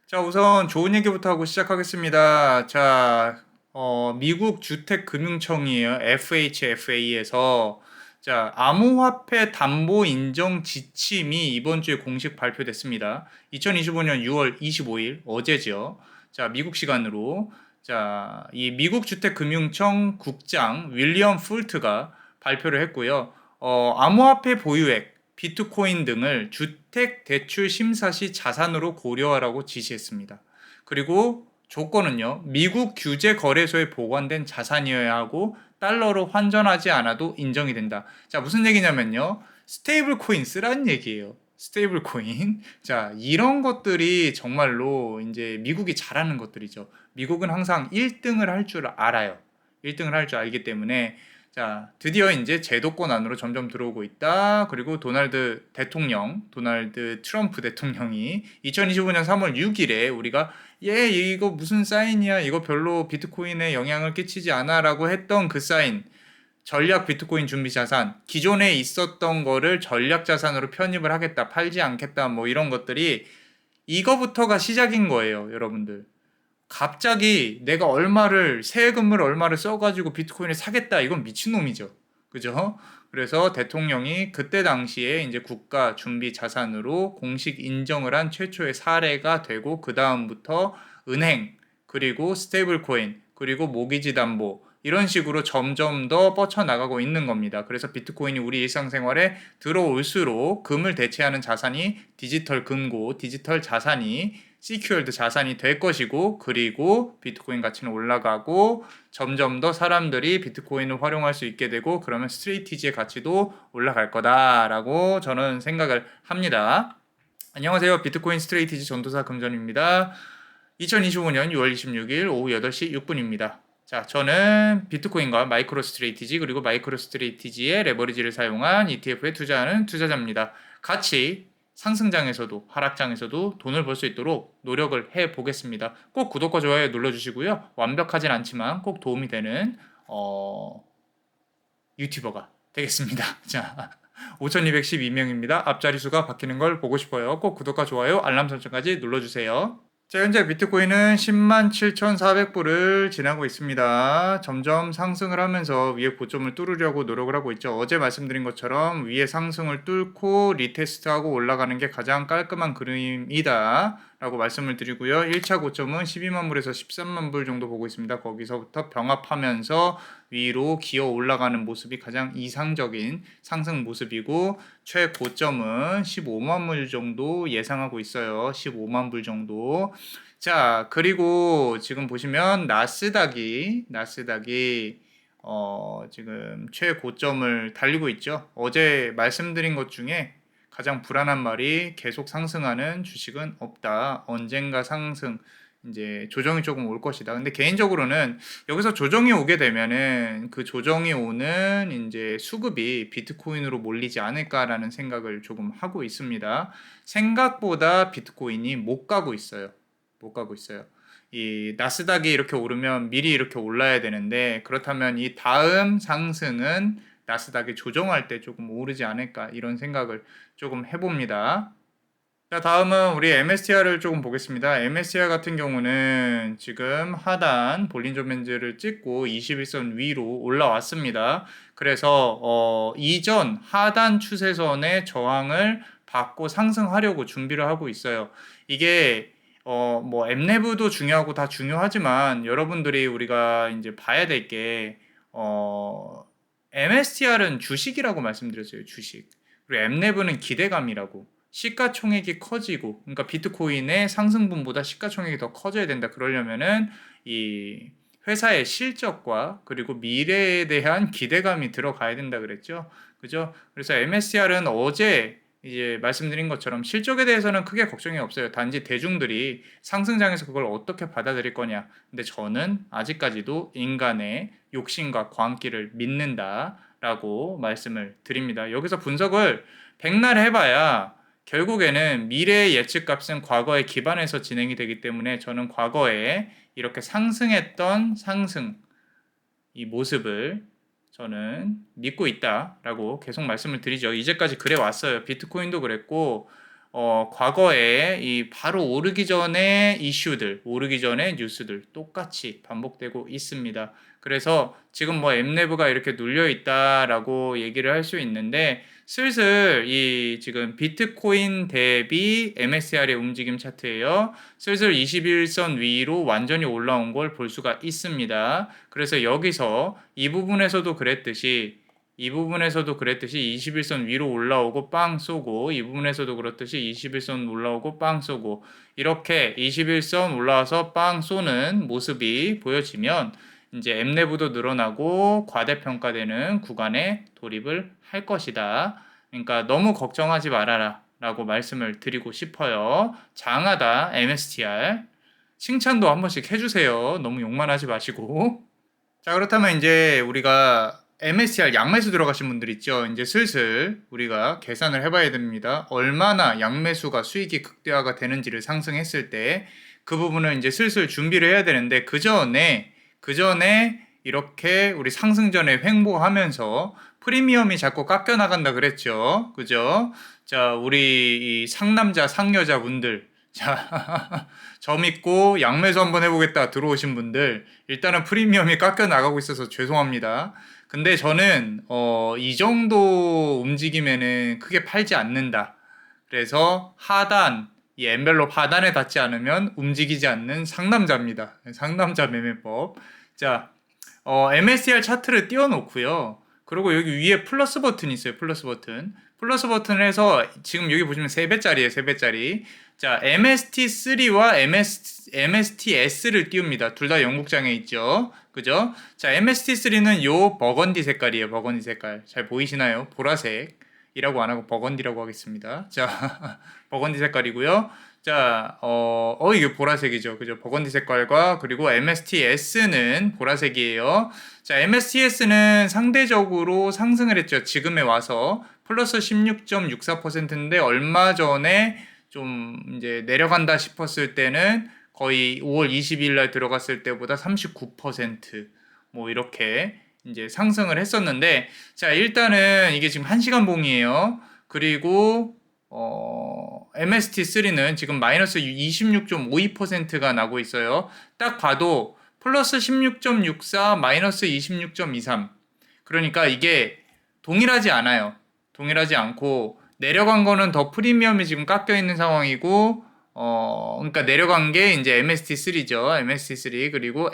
자, 우선 좋은 얘기부터 하고 시작하겠습니다. 자, 미국 주택금융청이에요. FHFA에서 자, 암호화폐 담보 인정 지침이 이번 주에 공식 발표됐습니다. 2025년 6월 25일 어제죠. 자, 미국 시간으로 자, 이 미국 주택금융청 국장 윌리엄 풀트가 발표를 했고요. 암호화폐 보유액 비트코인 등을 주택 대출 심사 시 자산으로 고려하라고 지시했습니다. 그리고 조건은요, 미국 규제 거래소에 보관된 자산이어야 하고 달러로 환전하지 않아도 인정이 된다. 자, 무슨 얘기냐면요, 스테이블 코인 쓰라는 얘기예요. 스테이블 코인. 자, 이런 것들이 정말로 이제 미국이 잘하는 것들이죠. 미국은 항상 1등을 할 줄 알아요. 1등을 할 줄 알기 때문에 자, 드디어 이제 제도권 안으로 점점 들어오고 있다. 그리고 도널드 트럼프 대통령이 2025년 3월 6일에 우리가 이거 무슨 사인이야? 이거 별로 비트코인에 영향을 끼치지 않아라고 했던 그 사인. 전략 비트코인 준비 자산. 기존에 있었던 거를 전략 자산으로 편입을 하겠다. 팔지 않겠다. 뭐 이런 것들이 이거부터가 시작인 거예요, 여러분들. 갑자기 내가 세금을 얼마를 써가지고 비트코인을 사겠다. 이건 미친놈이죠. 그죠? 그래서 대통령이 그때 당시에 이제 국가 준비 자산으로 공식 인정을 한 최초의 사례가 되고, 그 다음부터 은행, 그리고 스테이블 코인, 그리고 모기지 담보, 이런 식으로 점점 더 뻗쳐나가고 있는 겁니다. 그래서 비트코인이 우리 일상생활에 들어올수록 금을 대체하는 자산이 디지털 금고, 디지털 자산이 시큐얼드 자산이 될 것이고, 그리고 비트코인 가치는 올라가고 점점 더 사람들이 비트코인을 활용할 수 있게 되고, 그러면 스트레이티지의 가치도 올라갈 거다라고 저는 생각을 합니다. 안녕하세요. 비트코인 스트레이티지 전도사 금전입니다. 2025년 6월 26일 오후 8시 6분입니다. 자, 저는 비트코인과 마이크로 스트레이티지 그리고 마이크로 스트레이티지의 레버리지를 사용한 ETF에 투자하는 투자자입니다. 같이 상승장에서도 하락장에서도 돈을 벌 수 있도록 노력을 해보겠습니다. 꼭 구독과 좋아요 눌러주시고요. 완벽하진 않지만 꼭 도움이 되는 유튜버가 되겠습니다. 자, 5212명입니다. 앞자리 수가 바뀌는 걸 보고 싶어요. 꼭 구독과 좋아요, 알람 설정까지 눌러주세요. 자, 현재 비트코인은 107,400불을 지나고 있습니다. 점점 상승을 하면서 위에 고점을 뚫으려고 노력을 하고 있죠. 어제 말씀드린 것처럼 위에 상승을 뚫고 리테스트하고 올라가는 게 가장 깔끔한 그림이다 라고 말씀을 드리고요. 1차 고점은 12만 불에서 13만 불 정도 보고 있습니다. 거기서부터 병합하면서 위로 기어 올라가는 모습이 가장 이상적인 상승 모습이고, 최고점은 15만 불 정도 예상하고 있어요. 15만 불 정도. 자, 그리고 지금 보시면 나스닥이 지금 최고점을 달리고 있죠. 어제 말씀드린 것 중에 가장 불안한 말이 계속 상승하는 주식은 없다. 언젠가 상승, 이제 조정이 조금 올 것이다. 근데 개인적으로는 여기서 조정이 오게 되면은 그 조정이 오는 이제 수급이 비트코인으로 몰리지 않을까라는 생각을 조금 하고 있습니다. 생각보다 비트코인이 못 가고 있어요. 못 가고 있어요. 이 나스닥이 이렇게 오르면 미리 이렇게 올라야 되는데, 그렇다면 이 다음 상승은 나스닥이 조정할 때 조금 오르지 않을까, 이런 생각을 조금 해봅니다. 자, 다음은 우리 MSTR을 조금 보겠습니다. MSTR 같은 경우는 지금 하단 볼린저 밴드를 찍고 21선 위로 올라왔습니다. 그래서 이전 하단 추세선의 저항을 받고 상승하려고 준비를 하고 있어요. 이게 뭐 엠레브도 중요하고 다 중요하지만, 여러분들이 우리가 이제 봐야 될 게 MSTR은 주식이라고 말씀드렸어요. 주식. 그리고 엠레브는 기대감이라고. 시가총액이 커지고, 그러니까 비트코인의 상승분보다 시가총액이 더 커져야 된다. 그러려면은 이 회사의 실적과 그리고 미래에 대한 기대감이 들어가야 된다 그랬죠. 그죠? 그래서 MSCR은 어제 이제 말씀드린 것처럼 실적에 대해서는 크게 걱정이 없어요. 단지 대중들이 상승장에서 그걸 어떻게 받아들일 거냐. 근데 저는 아직까지도 인간의 욕심과 광기를 믿는다라고 말씀을 드립니다. 여기서 분석을 백날 해봐야 결국에는 미래의 예측값은 과거에 기반해서 진행이 되기 때문에, 저는 과거에 이렇게 상승했던 이 모습을 저는 믿고 있다라고 계속 말씀을 드리죠. 이제까지 그래 왔어요. 비트코인도 그랬고, 과거에 이 바로 오르기 전에 이슈들, 오르기 전에 뉴스들 똑같이 반복되고 있습니다. 그래서 지금 뭐 엠레브가 이렇게 눌려 있다라고 얘기를 할 수 있는데 슬슬 이 지금 비트코인 대비 MSCI의 움직임 차트예요. 슬슬 21선 위로 완전히 올라온 걸 볼 수가 있습니다. 그래서 여기서 이 부분에서도 그랬듯이 21선 위로 올라오고 빵 쏘고 이 부분에서도 그렇듯이 21선 올라오고 빵 쏘고 이렇게 21선 올라와서 빵 쏘는 모습이 보여지면 이제 엠레브도 늘어나고 과대평가되는 구간에 돌입을 할 것이다. 그러니까 너무 걱정하지 말아라 라고 말씀을 드리고 싶어요. 장하다 MSTR 칭찬도 한 번씩 해주세요. 너무 욕만 하지 마시고. 자, 그렇다면 이제 우리가 MSCR 양매수 들어가신 분들 있죠. 이제 슬슬 우리가 계산을 해봐야 됩니다. 얼마나 양매수가 수익이 극대화가 되는지를 상승했을 때 그 부분을 이제 슬슬 준비를 해야 되는데 그 전에 이렇게 우리 상승 전에 횡보하면서 프리미엄이 자꾸 깎여 나간다 그랬죠. 그죠? 자, 우리 이 상남자 상여자 분들 자, 저 믿고 양매수 한번 해보겠다 들어오신 분들 일단은 프리미엄이 깎여 나가고 있어서 죄송합니다. 근데 저는 이 정도 움직임에는 크게 팔지 않는다. 그래서 하단, 이 엔벨롭 하단에 닿지 않으면 움직이지 않는 상남자입니다. 상남자 매매법. 자, MSCR 차트를 띄워놓고요. 그리고 여기 위에 플러스 버튼이 있어요. 플러스 버튼. 플러스 버튼을 해서 지금 여기 보시면 3배짜리예요. 3배짜리. 자, MST3와 MSTS를 띄웁니다. 둘 다 영국장에 있죠. 그죠? 자, MST3는 요 버건디 색깔이에요. 버건디 색깔. 잘 보이시나요? 보라색이라고 안 하고 버건디라고 하겠습니다. 자, 버건디 색깔이고요. 자, 이게 보라색이죠. 그죠? 버건디 색깔과 그리고 MSTS는 보라색이에요. 자, MSTS는 상대적으로 상승을 했죠. 지금에 와서 플러스 16.64%인데 얼마 전에 좀 이제 내려간다 싶었을 때는 거의 5월 22일 날 들어갔을 때보다 39%뭐 이렇게 이제 상승을 했었는데 자, 일단은 이게 지금 1시간 봉이에요. 그리고 MST3는 지금 마이너스 26.52%가 나고 있어요. 딱 봐도 플러스 16.64 마이너스 26.23 그러니까 이게 동일하지 않아요. 동일하지 않고 내려간 거는 더 프리미엄이 지금 깎여 있는 상황이고 그러니까 내려간 게 이제 MST3죠. MST3 그리고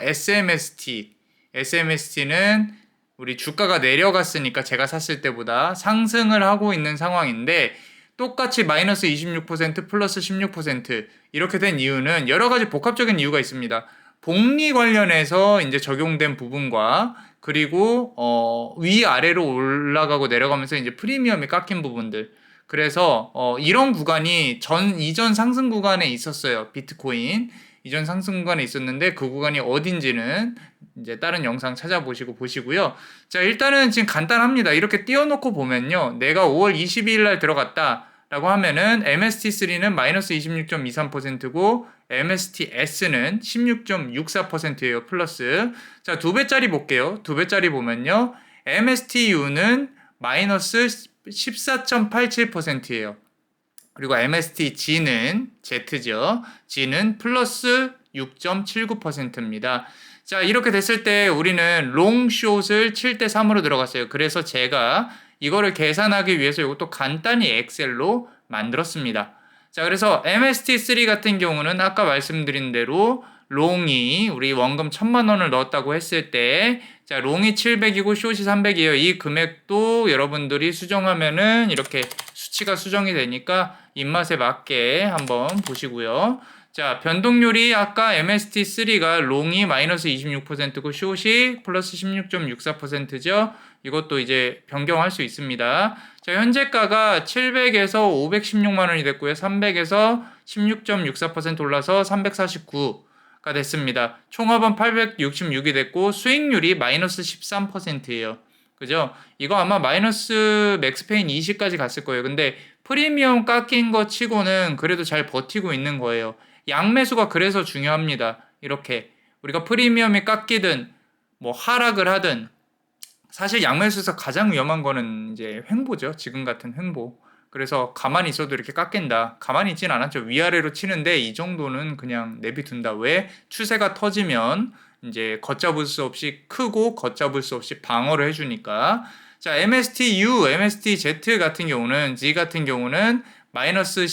SMST는 우리 주가가 내려갔으니까 제가 샀을 때보다 상승을 하고 있는 상황인데 똑같이 마이너스 26% 플러스 16% 이렇게 된 이유는 여러 가지 복합적인 이유가 있습니다. 복리 관련해서 이제 적용된 부분과 그리고 위아래로 올라가고 내려가면서 이제 프리미엄이 깎인 부분들. 그래서 이런 구간이 이전 상승 구간에 있었어요. 비트코인 이전 상승 구간에 있었는데 그 구간이 어딘지는 이제 다른 영상 찾아보시고 보시고요. 자, 일단은 지금 간단합니다. 이렇게 띄워놓고 보면요. 내가 5월 22일 날 들어갔다 라고 하면은 MST3는 마이너스 26.23%고 MSTS는 16.64%예요. 플러스. 자, 2배짜리 볼게요. 2배짜리 보면요. MSTU는 마이너스 14.87%예요. 그리고 MSTG는 Z죠. G는 플러스 6.79%입니다. 자, 이렇게 됐을 때 우리는 롱숏을 7대 3으로 들어갔어요. 그래서 제가 이거를 계산하기 위해서 이것도 간단히 엑셀로 만들었습니다. 자, 그래서 MST3 같은 경우는 아까 말씀드린 대로 롱이 우리 원금 1,000만 원을 넣었다고 했을 때 자, 롱이 700이고 숏이 300이에요. 이 금액도 여러분들이 수정하면은 이렇게 수치가 수정이 되니까 입맛에 맞게 한번 보시고요. 자, 변동률이 아까 MST3가 롱이 마이너스 26%고 숏이 플러스 16.64%죠. 이것도 이제 변경할 수 있습니다. 자, 현재가가 700에서 516만 원이 됐고요. 300에서 16.64% 올라서 349가 됐습니다. 총합은 866이 됐고 수익률이 마이너스 13%예요. 그죠? 이거 아마 마이너스 맥스페인 20까지 갔을 거예요. 근데 프리미엄 깎인 거 치고는 그래도 잘 버티고 있는 거예요. 양매수가 그래서 중요합니다. 이렇게 우리가 프리미엄이 깎이든 뭐 하락을 하든 사실 양매수에서 가장 위험한 거는 이제 횡보죠. 지금 같은 횡보. 그래서 가만히 있어도 이렇게 깎인다. 가만히 있진 않았죠. 위아래로 치는데 이 정도는 그냥 내비둔다. 왜? 추세가 터지면 이제 걷잡을 수 없이 크고 걷잡을 수 없이 방어를 해주니까. 자, MSTU, MSTZ 같은 경우는 Z 같은 경우는 마이너스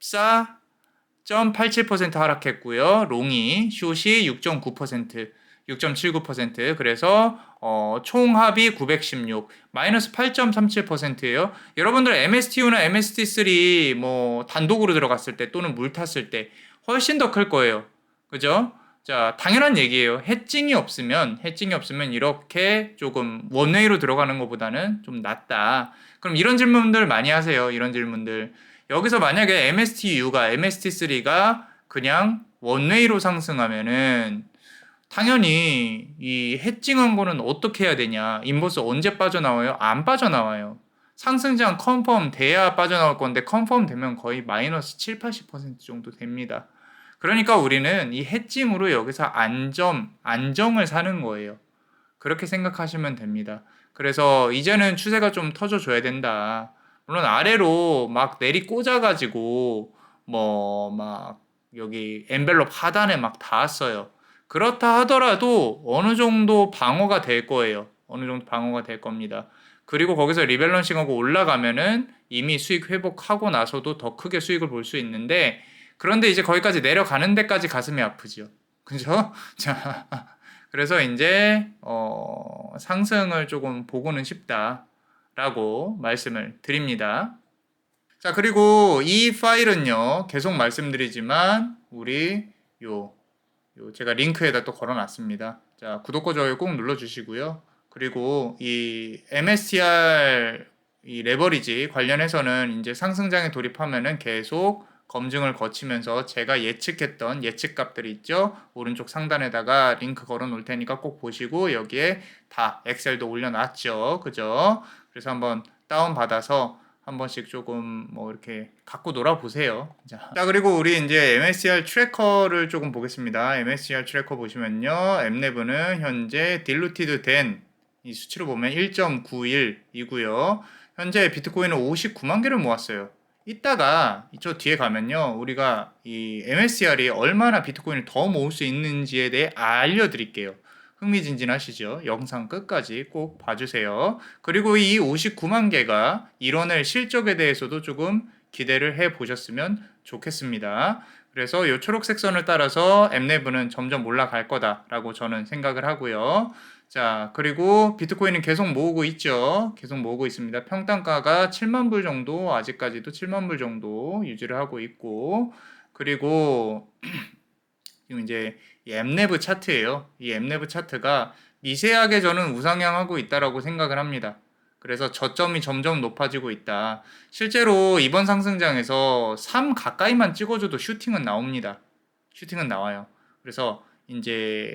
14.87% 하락했고요. 롱이 숏이 6.9%, 6.79%. 그래서 총합이 916, 마이너스 8.37%예요. 여러분들 MSTU나 MST3 뭐 단독으로 들어갔을 때 또는 물 탔을 때 훨씬 더 클 거예요. 그죠? 자, 당연한 얘기예요. 해칭이 없으면 이렇게 조금 원웨이로 들어가는 것보다는 좀 낫다. 그럼 이런 질문들 많이 하세요. 이런 질문들. 여기서 만약에 MSTU가 MST3가 그냥 원웨이로 상승하면은 당연히 이 해칭한 거는 어떻게 해야 되냐? 인버스 언제 빠져나와요? 안 빠져나와요. 상승장 컨펌 돼야 빠져나올 건데 컨펌 되면 거의 마이너스 7, 80% 정도 됩니다. 그러니까 우리는 이 해칭으로 여기서 안정을 사는 거예요. 그렇게 생각하시면 됩니다. 그래서 이제는 추세가 좀 터져줘야 된다. 물론 아래로 막 내리 꽂아가지고 뭐 막 여기 엔벨롭 하단에 막 닿았어요. 그렇다 하더라도 어느 정도 방어가 될 거예요. 어느 정도 방어가 될 겁니다. 그리고 거기서 리밸런싱하고 올라가면은 이미 수익 회복하고 나서도 더 크게 수익을 볼 수 있는데 그런데 이제 거기까지 내려가는 데까지 가슴이 아프죠. 그죠? 자, 그래서 이제 상승을 조금 보고는 싶다라고 말씀을 드립니다. 자, 그리고 이 파일은요. 계속 말씀드리지만 우리 요 제가 링크에다 또 걸어놨습니다. 자, 구독과 좋아요 꼭 눌러주시고요. 그리고 이 MSTR 이 레버리지 관련해서는 이제 상승장에 돌입하면은 계속 검증을 거치면서 제가 예측했던 예측값들이 있죠. 오른쪽 상단에다가 링크 걸어 놓을 테니까 꼭 보시고 여기에 다 엑셀도 올려놨죠. 그죠? 그래서 한번 다운받아서 한 번씩 조금 뭐 이렇게 갖고 놀아보세요. 자, 그리고 우리 이제 MSCR 트래커를 조금 보겠습니다. MSCR 트래커 보시면요. 엠레브는 현재 딜루티드 된 이 수치로 보면 1.91이고요. 현재 비트코인은 59만 개를 모았어요. 이따가 저 뒤에 가면요. 우리가 이 MSCR이 얼마나 비트코인을 더 모을 수 있는지에 대해 알려드릴게요. 흥미진진하시죠? 영상 끝까지 꼭 봐주세요. 그리고 이 59만 개가 이뤄낼 실적에 대해서도 조금 기대를 해보셨으면 좋겠습니다. 그래서 이 초록색 선을 따라서 엠네브는 점점 올라갈 거다라고 저는 생각을 하고요. 자, 그리고 비트코인은 계속 모으고 있죠. 계속 모으고 있습니다. 평단가가 7만 불 정도, 아직까지도 7만 불 정도 유지를 하고 있고, 그리고 지금 이제 이 엠네브 차트예요. 이 엠네브 차트가 미세하게 저는 우상향하고 있다라고 생각을 합니다. 그래서 저점이 점점 높아지고 있다. 실제로 이번 상승장에서 3 가까이만 찍어줘도 슈팅은 나옵니다. 슈팅은 나와요. 그래서 이제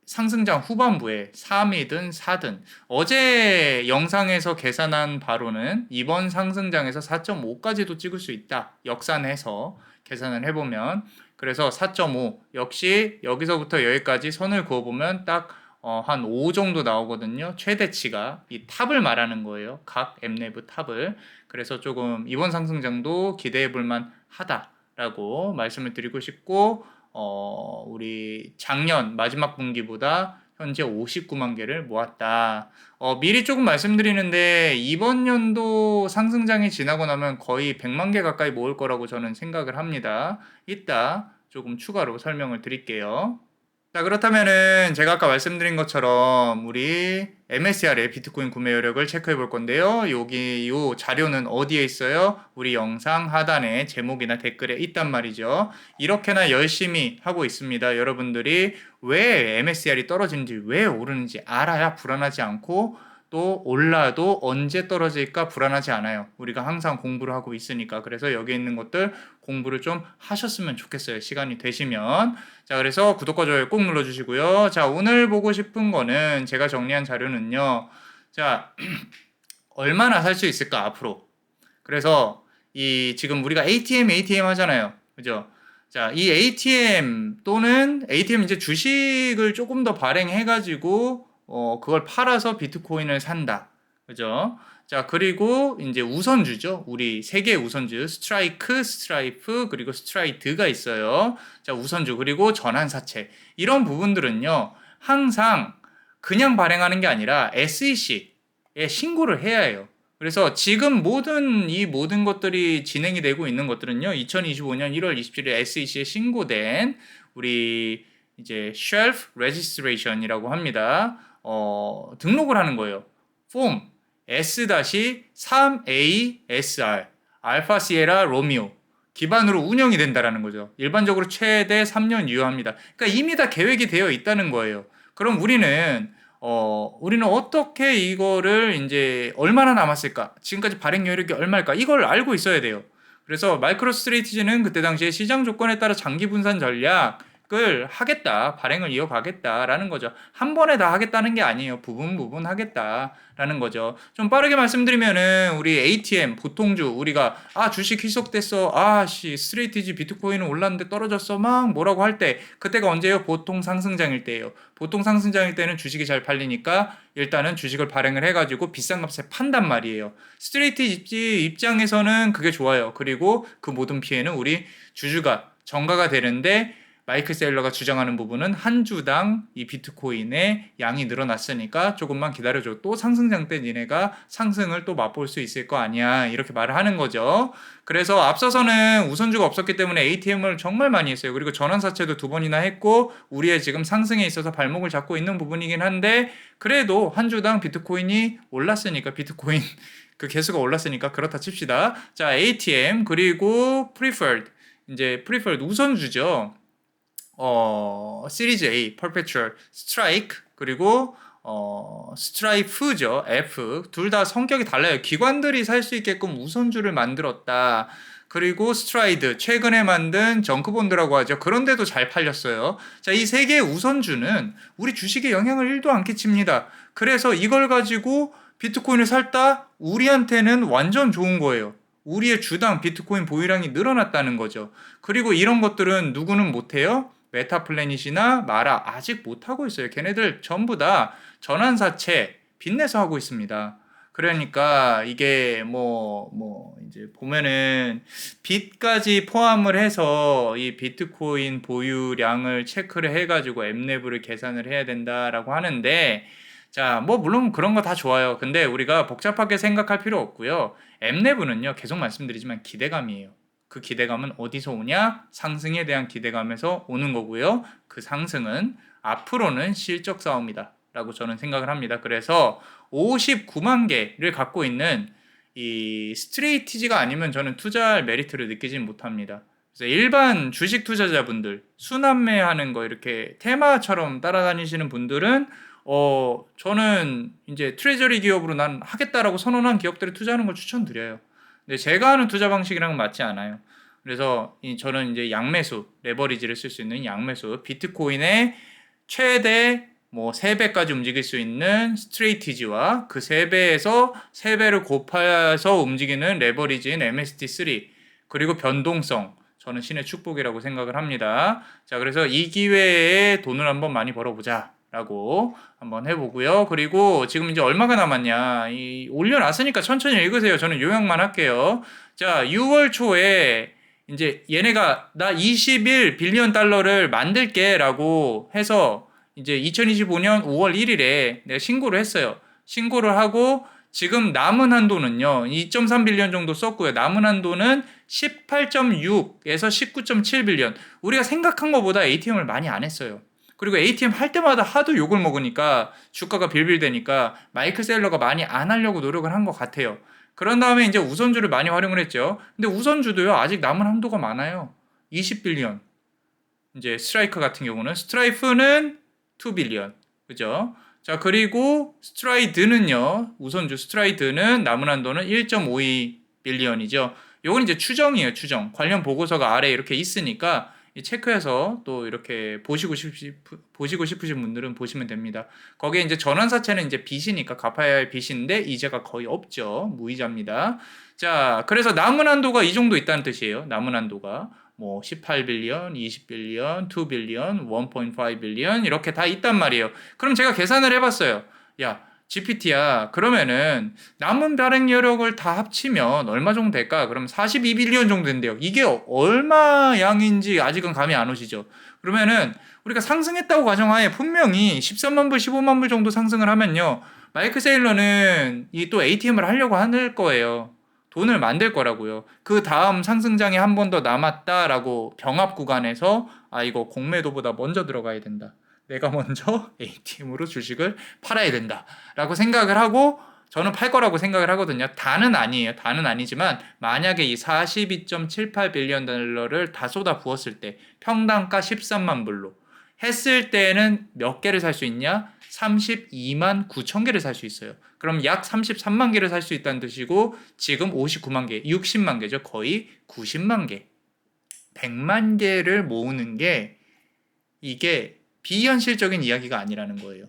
상승장 후반부에 3이든 4든 어제 영상에서 계산한 바로는 이번 상승장에서 4.5까지도 찍을 수 있다. 역산해서 계산을 해보면 그래서 4.5 역시 여기서부터 여기까지 선을 그어보면 딱 한 5 정도 나오거든요. 최대치가 이 탑을 말하는 거예요. 각 엠네브 탑을. 그래서 조금 이번 상승장도 기대해 볼만 하다라고 말씀을 드리고 싶고 우리 작년 마지막 분기보다 현재 59만 개를 모았다. 미리 조금 말씀드리는데 이번 연도 상승장이 지나고 나면 거의 100만 개 가까이 모을 거라고 저는 생각을 합니다. 이따 조금 추가로 설명을 드릴게요. 자, 그렇다면은 제가 아까 말씀드린 것처럼 우리 MSCR의 비트코인 구매 여력을 체크해 볼 건데요. 여기 요 자료는 어디에 있어요? 우리 영상 하단에 제목이나 댓글에 있단 말이죠. 이렇게나 열심히 하고 있습니다. 여러분들이 왜 MSCR이 떨어지는지 왜 오르는지 알아야 불안하지 않고 또 올라도 언제 떨어질까 불안하지 않아요. 우리가 항상 공부를 하고 있으니까. 그래서 여기 있는 것들 공부를 좀 하셨으면 좋겠어요. 시간이 되시면. 자, 그래서 구독과 좋아요 꼭 눌러주시고요. 자, 오늘 보고 싶은 거는 제가 정리한 자료는요. 자, 얼마나 살 수 있을까 앞으로. 그래서 이 지금 우리가 ATM 하잖아요. 그죠? 자, 이 ATM 또는 ATM 이제 주식을 조금 더 발행해가지고 그걸 팔아서 비트코인을 산다. 그죠? 자, 그리고 이제 우선주죠. 우리 세 개의 우선주, 스트라이크, 스트라이프, 그리고 스트라이드가 있어요. 자, 우선주, 그리고 전환사채. 이런 부분들은요, 항상 그냥 발행하는 게 아니라 SEC에 신고를 해야 해요. 그래서 지금 이 모든 것들이 진행이 되고 있는 것들은요, 2025년 1월 27일 SEC에 신고된 우리 이제 Shelf Registration이라고 합니다. 등록을 하는 거예요. 폼 S-3ASR 알파 시에라 로미오 기반으로 운영이 된다라는 거죠. 일반적으로 최대 3년 유효합니다. 그러니까 이미 다 계획이 되어 있다는 거예요. 그럼 우리는 어떻게 이거를 이제 얼마나 남았을까? 지금까지 발행 여력이 얼마일까? 이걸 알고 있어야 돼요. 그래서 마이크로스트레이티지는 그때 당시에 시장 조건에 따라 장기 분산 전략을 하겠다, 발행을 이어가겠다라는 거죠. 한 번에 다 하겠다는 게 아니에요. 부분 하겠다라는 거죠. 좀 빠르게 말씀드리면은 우리 ATM 보통주 우리가 주식 희석됐어, 스트레이티지 비트코인은 올랐는데 떨어졌어 막 뭐라고 할 때 그때가 언제예요? 보통 상승장일 때예요. 보통 상승장일 때는 주식이 잘 팔리니까 일단은 주식을 발행을 해가지고 비싼 값에 판단 말이에요. 스트레이티지 입장에서는 그게 좋아요. 그리고 그 모든 피해는 우리 주주가 전가가 되는데 마이클 세일러가 주장하는 부분은 한 주당 이 비트코인의 양이 늘어났으니까 조금만 기다려줘. 또 상승장 때 니네가 상승을 또 맛볼 수 있을 거 아니야. 이렇게 말을 하는 거죠. 그래서 앞서서는 우선주가 없었기 때문에 ATM을 정말 많이 했어요. 그리고 전환사채도 2번이나 했고 우리의 지금 상승에 있어서 발목을 잡고 있는 부분이긴 한데 그래도 한 주당 비트코인이 올랐으니까 비트코인 그 개수가 올랐으니까 그렇다 칩시다. 자, ATM 그리고 Preferred 이제 Preferred 우선주죠. 시리즈 A, Perpetual, Strike, 그리고 스트라이프죠. F. 둘 다 성격이 달라요. 기관들이 살 수 있게끔 우선주를 만들었다. 그리고 스트라이드, 최근에 만든 정크본드라고 하죠. 그런데도 잘 팔렸어요. 자, 이 세 개의 우선주는 우리 주식에 영향을 1도 안 끼칩니다. 그래서 이걸 가지고 비트코인을 살다 우리한테는 완전 좋은 거예요. 우리의 주당 비트코인 보유량이 늘어났다는 거죠. 그리고 이런 것들은 누구는 못해요? 메타플래닛이나 마라 아직 못하고 있어요. 걔네들 전부 다 전환사채 빚내서 하고 있습니다. 그러니까 이게 이제 보면은 빚까지 포함을 해서 이 비트코인 보유량을 체크를 해가지고 엠레브를 계산을 해야 된다라고 하는데 자, 물론 그런 거 다 좋아요. 근데 우리가 복잡하게 생각할 필요 없고요. 엠레브는요, 계속 말씀드리지만 기대감이에요. 그 기대감은 어디서 오냐? 상승에 대한 기대감에서 오는 거고요. 그 상승은 앞으로는 실적 싸움이다 라고 저는 생각을 합니다. 그래서 59만 개를 갖고 있는 이 스트레이티지가 아니면 저는 투자할 메리트를 느끼지 못합니다. 그래서 일반 주식 투자자분들, 순환매하는 거 이렇게 테마처럼 따라다니시는 분들은 저는 이제 트레저리 기업으로 난 하겠다라고 선언한 기업들에 투자하는 걸 추천드려요. 근데 제가 하는 투자 방식이랑은 맞지 않아요. 그래서 저는 이제 양매수, 레버리지를 쓸 수 있는 양매수, 비트코인의 최대 3배까지 움직일 수 있는 스트레이티지와 그 3배에서 3배를 곱해서 움직이는 레버리지인 MST3 그리고 변동성, 저는 신의 축복이라고 생각을 합니다. 자, 그래서 이 기회에 돈을 한번 많이 벌어보자 라고 한번 해보고요. 그리고 지금 이제 얼마가 남았냐, 올려놨으니까 천천히 읽으세요. 저는 요약만 할게요. 자, 6월 초에 이제 얘네가 나 21 빌리언 달러를 만들게 라고 해서 이제 2025년 5월 1일에 내가 신고를 했어요. 신고를 하고 지금 남은 한도는요, 2.3 빌리언 정도 썼고요. 남은 한도는 18.6에서 19.7 빌리언. 우리가 생각한 것보다 ATM을 많이 안 했어요. 그리고 ATM 할 때마다 하도 욕을 먹으니까 주가가 빌빌대니까 마이클 셀러가 많이 안 하려고 노력을 한 것 같아요. 그런 다음에 이제 우선주를 많이 활용을 했죠. 근데 우선주도요, 아직 남은 한도가 많아요. 20빌리언. 이제 스트라이크 같은 경우는, 스트라이프는 2빌리언. 그죠? 자, 그리고 스트라이드는요, 우선주 스트라이드는 남은 한도는 1.52빌리언이죠. 요건 이제 추정이에요, 추정. 관련 보고서가 아래에 이렇게 있으니까 체크해서 또 이렇게 보시고 싶으신 분들은 보시면 됩니다. 거기에 이제 전환사채는 이제 빚이니까 갚아야 할 빚인데 이자가 거의 없죠. 무이자입니다. 자, 그래서 남은 한도가 이 정도 있다는 뜻이에요. 남은 한도가 18빌리언, 20빌리언, 2빌리언, 1.5빌리언 이렇게 다 있단 말이에요. 그럼 제가 계산을 해봤어요. 야, GPT야. 그러면은 남은 발행 여력을 다 합치면 얼마 정도 될까? 그럼 42빌리언 정도 된대요. 이게 얼마 양인지 아직은 감이 안 오시죠? 그러면은 우리가 상승했다고 가정하에 분명히 13만 불, 15만 불 정도 상승을 하면요. 마이크 세일러는 이 또 ATM을 하려고 할 거예요. 돈을 만들 거라고요. 그 다음 상승장이 한 번 더 남았다라고 병합 구간에서 아 이거 공매도보다 먼저 들어가야 된다. 내가 먼저 ATM으로 주식을 팔아야 된다라고 생각을 하고 저는 팔 거라고 생각을 하거든요. 다는 아니에요. 다는 아니지만 만약에 이 42.78빌리언 달러를 다 쏟아 부었을 때 평당가 13만 불로 했을 때는 몇 개를 살 수 있냐? 32만 9천 개를 살 수 있어요. 그럼 약 33만 개를 살 수 있다는 뜻이고 지금 59만 개, 60만 개죠. 거의 90만 개. 100만 개를 모으는 게 이게 비현실적인 이야기가 아니라는 거예요.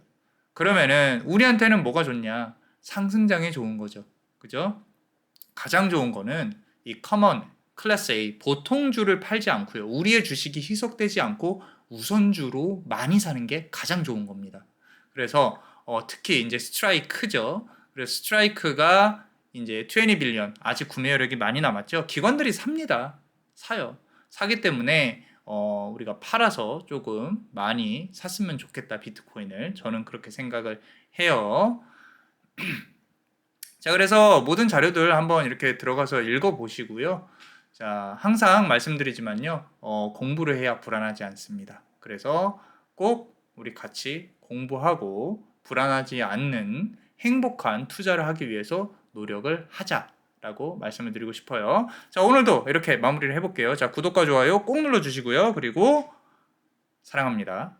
그러면은 우리한테는 뭐가 좋냐? 상승장이 좋은 거죠. 그죠? 가장 좋은 거는 이 커먼, 클래스 A, 보통주를 팔지 않고요. 우리의 주식이 희석되지 않고 우선주로 많이 사는 게 가장 좋은 겁니다. 그래서 특히 이제 스트라이크죠. 그래서 스트라이크가 이제 20빌리언 아직 구매 여력이 많이 남았죠. 기관들이 삽니다. 사요. 사기 때문에 우리가 팔아서 조금 많이 샀으면 좋겠다 비트코인을 저는 그렇게 생각을 해요. 자 그래서 모든 자료들 한번 이렇게 들어가서 읽어보시고요. 자 항상 말씀드리지만요 공부를 해야 불안하지 않습니다. 그래서 꼭 우리 같이 공부하고 불안하지 않는 행복한 투자를 하기 위해서 노력을 하자라고 말씀을 드리고 싶어요. 자 오늘도 이렇게 마무리를 해볼게요. 자 구독과 좋아요 꼭 눌러주시고요. 그리고 사랑합니다.